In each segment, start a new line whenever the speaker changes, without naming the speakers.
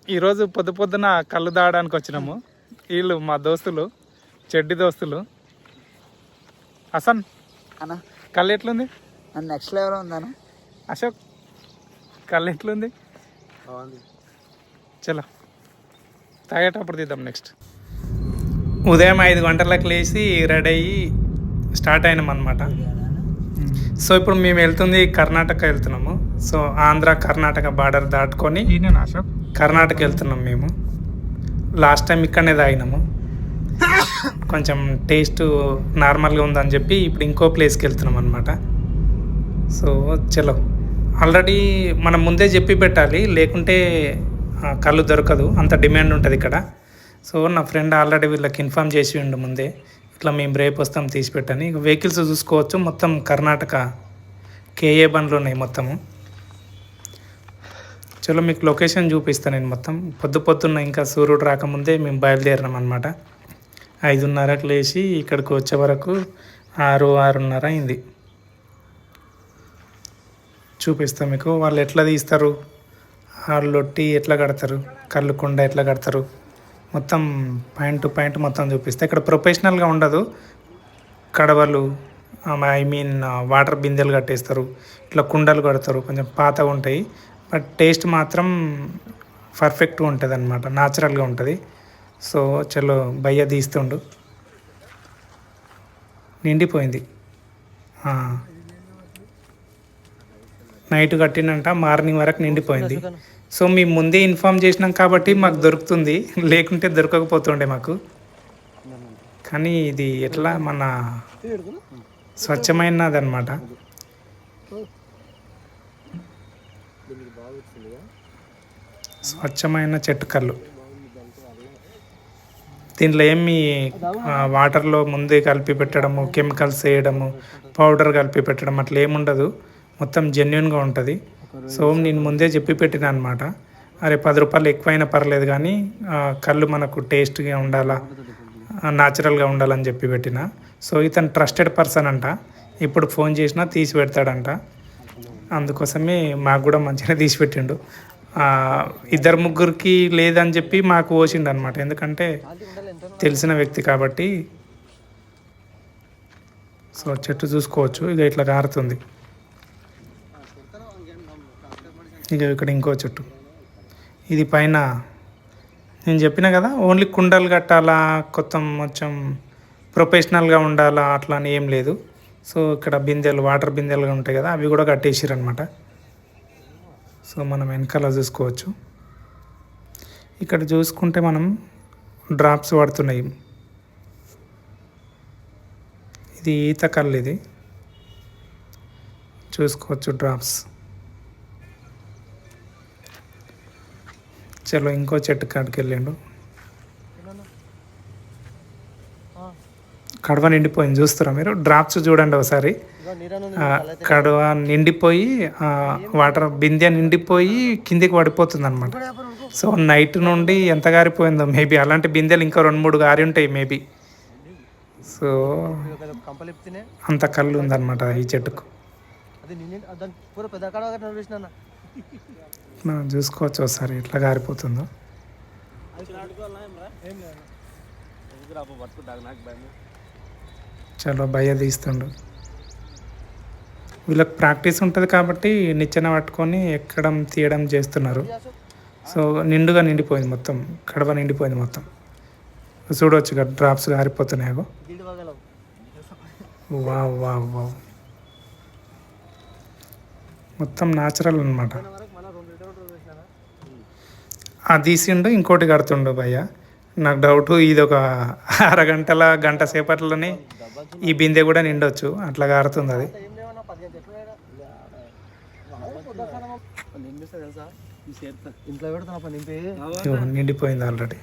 ఈరోజు పొద్దున కళ్ళు తాగడానికి వచ్చినాము. వీళ్ళు మా దోస్తులు, చెడ్డి దోస్తులు. హసన్
అన్న
కళ్ళు ఎట్లుంది?
నెక్స్ట్ లెవెల్ ఉందన్న.
అశోక్ కళ్ళు ఎట్లుంది? చలో తాగేటప్పుడు తీద్దాం. నెక్స్ట్ ఉదయం 5 గంటలకు లేచి రెడీ అయ్యి స్టార్ట్ అయినాం అనమాట. సో ఇప్పుడు మేము వెళ్తుంది కర్ణాటక వెళ్తున్నాము. సో ఆంధ్ర కర్ణాటక బార్డర్ దాటుకొని కర్ణాటక వెళ్తున్నాం మేము. లాస్ట్ టైం ఇక్కడనే తాగినాము. కొంచెం టేస్ట్ నార్మల్గా ఉందని చెప్పి ఇప్పుడు ఇంకో ప్లేస్కి వెళ్తున్నాం అనమాట. సో చలో, ఆల్రెడీ మనం ముందే చెప్పి పెట్టాలి, లేకుంటే కళ్ళు దొరకదు, అంత డిమాండ్ ఉంటుంది ఇక్కడ. సో నా ఫ్రెండ్ ఆల్రెడీ వీళ్ళకి ఇన్ఫామ్ చేసి ఉండు ముందే, ఇట్లా మేము రేపు వస్తాం తీసి పెట్టని. వెహికల్స్ చూసుకోవచ్చు, మొత్తం కర్ణాటక కేఏ బండ్లు ఉన్నాయి మొత్తము. చలో మీకు లొకేషన్ చూపిస్తాను నేను మొత్తం. పొద్దున్న ఇంకా సూర్యుడు రాకముందే మేము బయలుదేరినాం అనమాట. 5:30కు లేచి ఇక్కడికి వచ్చే వరకు 6:30 అయింది. చూపిస్తాం మీకు వాళ్ళు ఎట్లా తీస్తారు, వాళ్ళు లొట్టి ఎట్లా కడతారు, కళ్ళు కుండ ఎట్లా కడతారు, మొత్తం పాయింట్ టు పాయింట్ మొత్తం చూపిస్తే. ఇక్కడ ప్రొఫెషనల్గా ఉండదు, కడవలు ఐ మీన్ వాటర్ బిందెలు కట్టేస్తారు, ఇట్లా కుండలు కడతారు, కొంచెం పాతగా ఉంటాయి. బట్ టేస్ట్ మాత్రం పర్ఫెక్ట్గా ఉంటుంది అనమాట, న్యాచురల్గా ఉంటుంది. సో చలో భయ్య తీస్తుండు. నిండిపోయింది, నైట్ కట్టినంట మార్నింగ్ వరకు నిండిపోయింది. సో మేము ముందే ఇన్ఫామ్ చేసినాం కాబట్టి మాకు దొరుకుతుంది, లేకుంటే దొరకకపోతుండే మాకు. కానీ ఇది ఎట్లా మన స్వచ్ఛమైనది అనమాట. స్వచ్ఛమైన చెట్టు కళ్ళు. దీంట్లో ఏమి వాటర్లో ముందే కలిపి పెట్టడము, కెమికల్స్ వేయడము, పౌడర్ కలిపి పెట్టడం అట్లా ఏముండదు, మొత్తం జెన్యున్గా ఉంటుంది. సో నేను ముందే చెప్పి పెట్టిన అనమాట, అరే 10 రూపాయలు ఎక్కువైనా పర్లేదు కానీ కళ్ళు మనకు టేస్ట్గా ఉండాలా, న్యాచురల్గా ఉండాలని చెప్పి పెట్టిన. సో ఇతను ట్రస్టెడ్ పర్సన్ అంట, ఇప్పుడు ఫోన్ చేసినా తీసి పెడతాడంట. అందుకోసమే మాకు కూడా మంచిగా తీసి పెట్టిండు. 2-3కి లేదని చెప్పి మాకు పోసిండు అనమాట, ఎందుకంటే తెలిసిన వ్యక్తి కాబట్టి. సో చెట్టు చూసుకోవచ్చు, ఇక ఇట్లా కారుతుంది. ఇక ఇక్కడ ఇంకో చెట్టు, ఇది పైన నేను చెప్పిన కదా ఓన్లీ కుండలు కట్టాలా, కొంచెం ప్రొఫెషనల్గా ఉండాలా అట్లా అని ఏం లేదు. సో ఇక్కడ బిందెలు, వాటర్ బిందెలుగా ఉంటాయి కదా, అవి కూడా కట్టేసారు అనమాట. సో మనం వెనకాల చూసుకోవచ్చు. ఇక్కడ చూసుకుంటే మనం డ్రాప్స్ పడుతున్నాయి. ఇది ఈత కళ్ళు, ఇది చూసుకోవచ్చు డ్రాప్స్. చలో ఇంకో చెట్టు కాడికి వెళ్ళిండు. కడవ నిండిపోయింది, చూస్తారా మీరు? డ్రాప్స్ చూడండి ఒకసారి. కడవ నిండిపోయి వాటర్ బిందె నిండిపోయి కిందికి పడిపోతుంది అనమాట. సో నైట్ నుండి ఎంత గారిపోయిందో, మేబీ అలాంటి బిందెలు ఇంకా 2-3 గారి ఉంటాయి మేబీ. సో అంత కళ్ళు ఉందన్నమాట ఈ చెట్టుకు. మనం చూసుకోవచ్చు ఒకసారి ఎట్లా గారిపోతుందో. చలో భయ్య తీస్తుండు. వీళ్ళకి ప్రాక్టీస్ ఉంటుంది కాబట్టి నిచ్చెన పట్టుకొని ఎక్కడం తీయడం చేస్తున్నారు. సో నిండుగా నిండిపోయింది మొత్తం, కడవ నిండిపోయింది మొత్తం. చూడవచ్చు కదా డ్రాప్స్ గారిపోతున్నాయో. వావ్ వావ్ వావ్, మొత్తం న్యాచురల్ అనమాట. అది తీసిండు, ఇంకోటి కడుతుండు భయ్య. నాకు డౌట్ ఇది ఒక అరగంటల గంట సేపట్లోనే ఈ బిందె కూడా నిండొచ్చు, అట్లా కారుతుంది అది. నిండిపోయింది ఆల్రెడీ.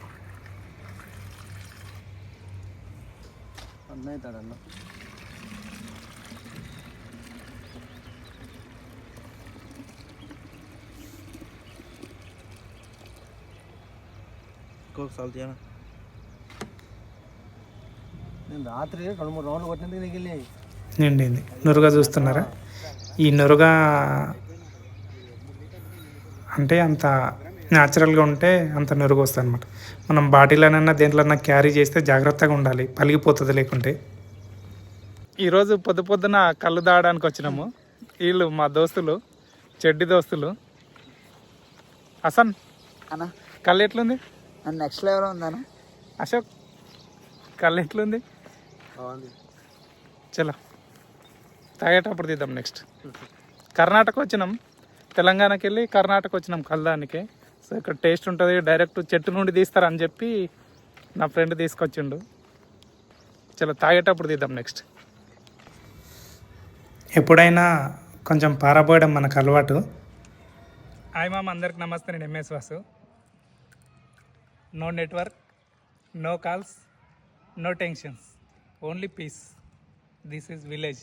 రాత్రి 2-3 రౌండ్లు కొట్టినందుకు మిగిలిన
నిండింది. నురుగా చూస్తున్నారా? ఈ నురుగా అంటే అంత న్యాచురల్గా ఉంటే అంత నురుగు వస్తుంది అనమాట. మనం బాటిల్లోనన్నా దేంట్లోనన్నా క్యారీ చేస్తే జాగ్రత్తగా ఉండాలి, పలిగిపోతుంది లేకుంటే. ఈరోజు పొద్దున కళ్ళు తాగడానికి వచ్చినాము. వీళ్ళు మా దోస్తులు, చెడ్డి దోస్తులు. హసన్
అన్న
కళ్ళు ఎట్లుంది?
నెక్స్ట్ లెవెల్ ఉందన్న.
అశోక్ కళ్ళు ఎట్లుంది?
బాగుంది.
చలో తాగేటప్పుడు తీద్దాం నెక్స్ట్. కర్ణాటక వచ్చినాం, తెలంగాణకి వెళ్ళి కర్ణాటక వచ్చినాం కలదానికి. సో ఇక్కడ టేస్ట్ ఉంటుంది, డైరెక్ట్ చెట్టు నుండి తీస్తారని చెప్పి నా ఫ్రెండ్ తీసుకొచ్చిండు. చలో తాగేటప్పుడు తీద్దాం నెక్స్ట్. ఎప్పుడైనా కొంచెం పారబోయడం మనకు అలవాటు. హాయ్ మామ, అందరికి నమస్తే. నేను M S Vasu. No network, no calls, no tensions, only peace. This is village.